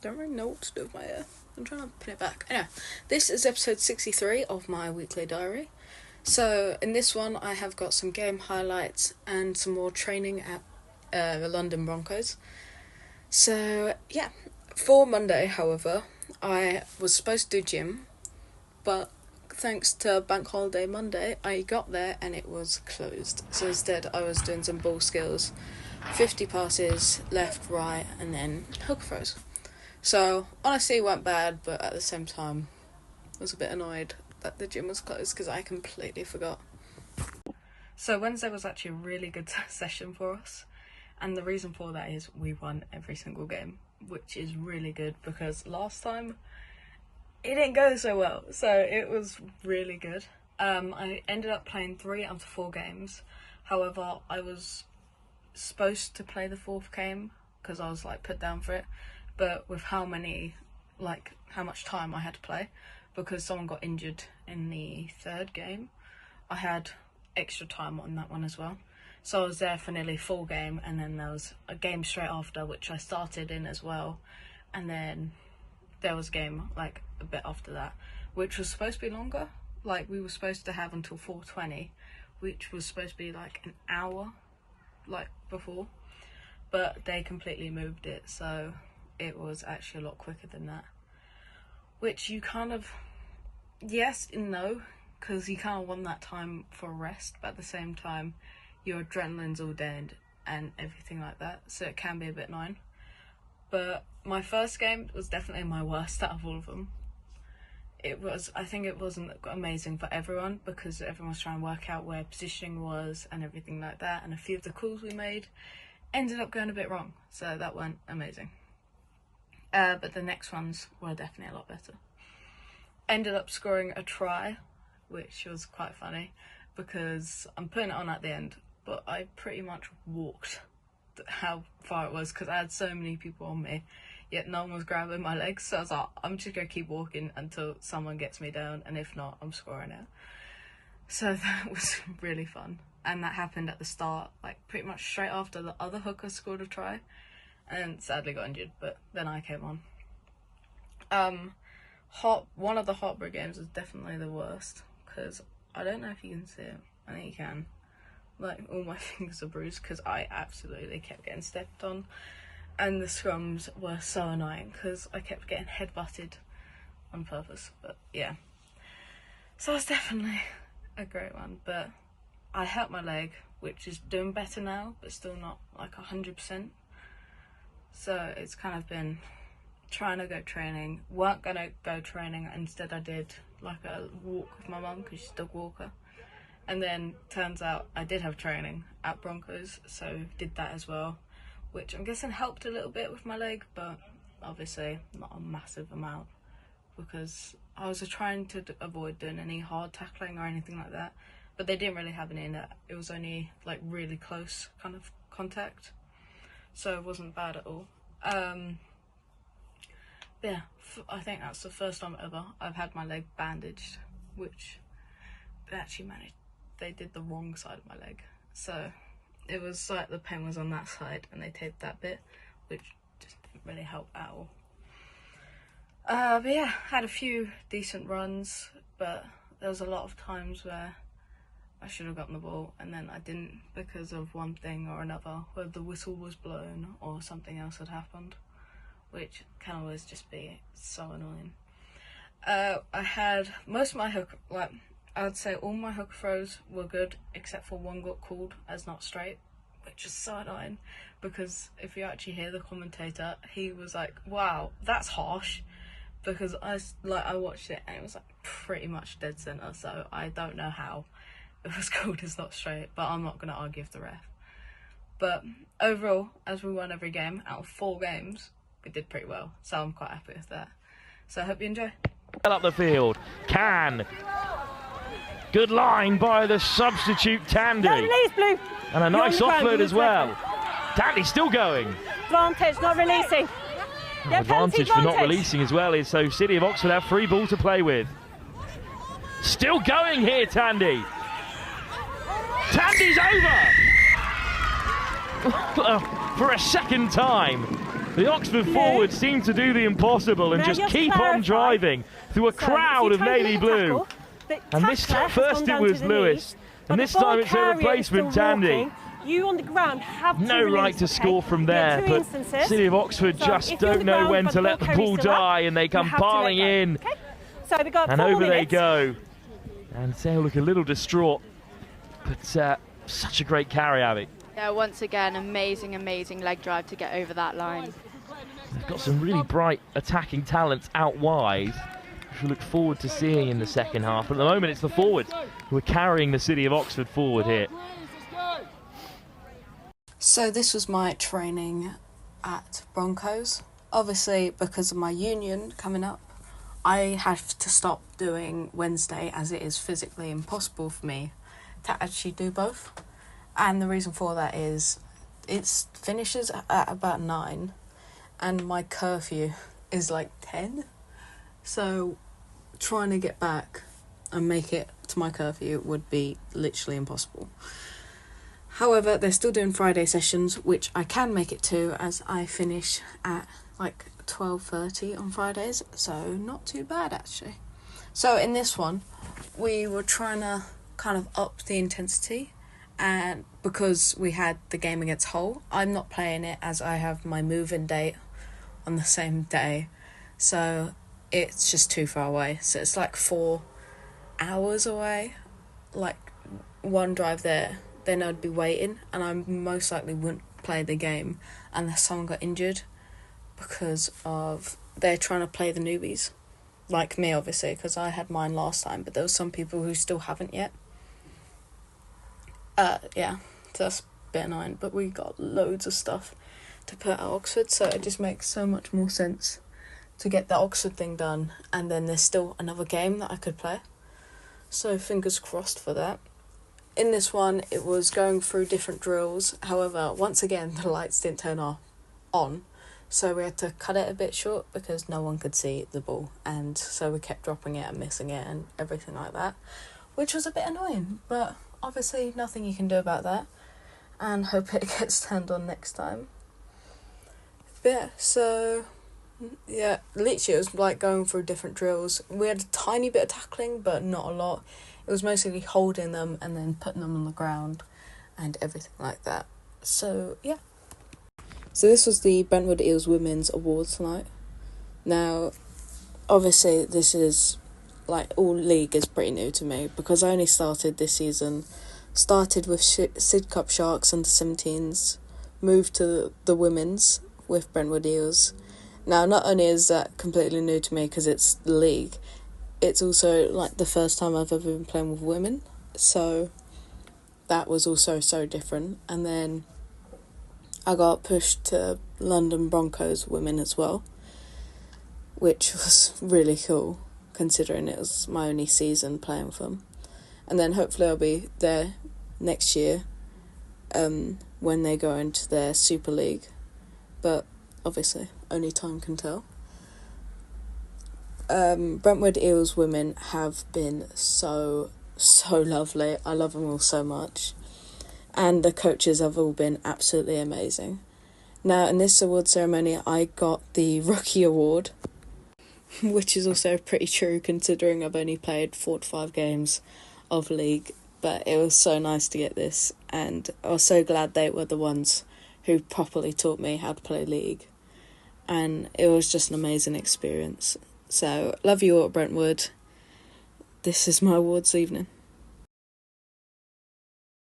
Don't really know what to do with my hair. I'm trying to pin it back. Anyway, this is episode 63 of my weekly diary. So, in this one, I have got some game highlights and some more training at the London Broncos. So, yeah. For Monday, however, I was supposed to do gym, but thanks to Bank Holiday Monday, I got there and it was closed. So instead, I was doing some ball skills, 50 passes, left, right, and then hook throws. So, honestly, it went bad, but at the same time, I was a bit annoyed that the gym was closed because I completely forgot. So Wednesday was actually a really good session for us, and the reason for that is we won every single game, which is really good because last time it didn't go so well, so it was really good. I ended up playing 3 out of 4 games. However, I was supposed to play the 4th game because I was put down for it, but with how much time I had to play, because someone got injured in the 3rd game, I had extra time on that one as well. So I was there for nearly full game, and then there was a game straight after, which I started in as well, and then there was a game a bit after that, which was supposed to be longer. We were supposed to have until 4:20, which was supposed to be an hour before, but they completely moved it, so it was actually a lot quicker than that, which you kind of yes and no, because you kind of want that time for rest, but at the same time your adrenaline's all dead and everything like that, so it can be a bit annoying. But my first game was definitely my worst out of all of them. I think it wasn't amazing for everyone because everyone was trying to work out where positioning was and everything like that, and a few of the calls we made ended up going a bit wrong, so that weren't amazing. But the next ones were definitely a lot better. Ended up scoring a try, which was quite funny because I'm putting it on at the end, but I pretty much walked how far it was because I had so many people on me, yet no one was grabbing my legs, so I was like, I'm just going to keep walking until someone gets me down, and if not, I'm scoring it. So that was really fun, and that happened at the start, pretty much straight after the other hooker scored a try, and sadly got injured, but then I came on. One of the Hartpury games was definitely the worst, because I don't know if you can see it. I think you can. All my fingers are bruised because I absolutely kept getting stepped on, and the scrums were so annoying because I kept getting headbutted on purpose. But yeah, so it's definitely a great one, but I hurt my leg, which is doing better now, but still not 100%. So it's kind of been trying to go training. Weren't gonna go training, instead I did a walk with my mum because she's a dog walker, and then turns out I did have training at Broncos, so did that as well, which I'm guessing helped a little bit with my leg, but obviously not a massive amount because I was trying to avoid doing any hard tackling or anything like that, but they didn't really have any in it. It was only really close kind of contact, so it wasn't bad at all. Yeah, I think that's the first time ever I've had my leg bandaged, which they did the wrong side of my leg, so it was the pain was on that side and they taped that bit, which just didn't really help at all. But yeah, had a few decent runs, but there was a lot of times where I should have gotten the ball and then I didn't because of one thing or another, whether the whistle was blown or something else had happened, which can always just be so annoying. I had most of my hook, I would say all my hook throws were good, except for one got called as not straight, which is so annoying because if you actually hear the commentator, he was like, wow, that's harsh, because I watched it and it was pretty much dead center, so I don't know how it was called as not straight, but I'm not going to argue with the ref. But overall, as we won every game out of 4 games, we did pretty well, so I'm quite happy with that. So I hope you enjoy. Up the field, good line by the substitute Tandy, and a nice offload as well. Tandy still going. Advantage, not releasing. Yeah, advantage for not releasing as well is so City of Oxford have free ball to play with. Still going here, Tandy. Tandy's over for a second time. The Oxford forwards seem to do the impossible and just keep on driving through a crowd of navy blue. And this first it was Lewis, and this time it's a replacement Tandy. You on the ground have no right to score from there, but City of Oxford just don't know when to let the ball die, and they come piling in. So we got and over they go. And Sale look a little distraught, but such a great carry, Abby. Yeah, once again, amazing leg drive to get over that line. They've got some really bright attacking talents out wide, which we look forward to seeing in the second half. But at the moment, it's the forwards who are carrying the City of Oxford forward here. So this was my training at Broncos. Obviously, because of my union coming up, I have to stop doing Wednesday as it is physically impossible for me to actually do both. And the reason for that is it finishes at about 9 and my curfew is like 10. So trying to get back and make it to my curfew would be literally impossible. However, they're still doing Friday sessions, which I can make it to as I finish at like 12:30 on Fridays, so not too bad actually. So in this one, we were trying to kind of up the intensity, and because we had the game against Hull, I'm not playing it as I have my move-in date on the same day, so it's just too far away. So it's like 4 hours away, like one drive there. Then I'd be waiting, and I most likely wouldn't play the game unless someone got injured, because of they're trying to play the newbies, like me obviously, because I had mine last time, but there were some people who still haven't yet. Yeah, so that's a bit annoying, but we got loads of stuff to put at Oxford, so it just makes so much more sense to get the Oxford thing done, and then there's still another game that I could play, so fingers crossed for that. In this one, it was going through different drills. However, once again, the lights didn't turn on, so we had to cut it a bit short because no one could see the ball, and so we kept dropping it and missing it and everything like that, which was a bit annoying, but obviously nothing you can do about that, and hope it gets turned on next time. But yeah, so yeah, literally it was like going through different drills. We had a tiny bit of tackling, but not a lot. It was mostly holding them and then putting them on the ground and everything like that. So, yeah. So this was the Brentwood Eels Women's Awards night. Now, obviously this is, like, all league is pretty new to me because I only started this season. Started with Sid Cup Sharks under 17s, moved to the women's with Brentwood Eels. Now, not only is that completely new to me because it's the league, it's also like the first time I've ever been playing with women, so that was also so different. And then I got pushed to London Broncos women as well, which was really cool considering it was my only season playing with them. And then hopefully I'll be there next year when they go into their Super League, but obviously only time can tell. Brentwood Eels women have been so lovely. I love them all so much, and the coaches have all been absolutely amazing. Now in this award ceremony I got the Rookie Award, which is also pretty true considering I've only played 4 to 5 games of league, but it was so nice to get this, and I was so glad they were the ones who properly taught me how to play league, and it was just an amazing experience. So, love you all at Brentwood. This is my awards evening.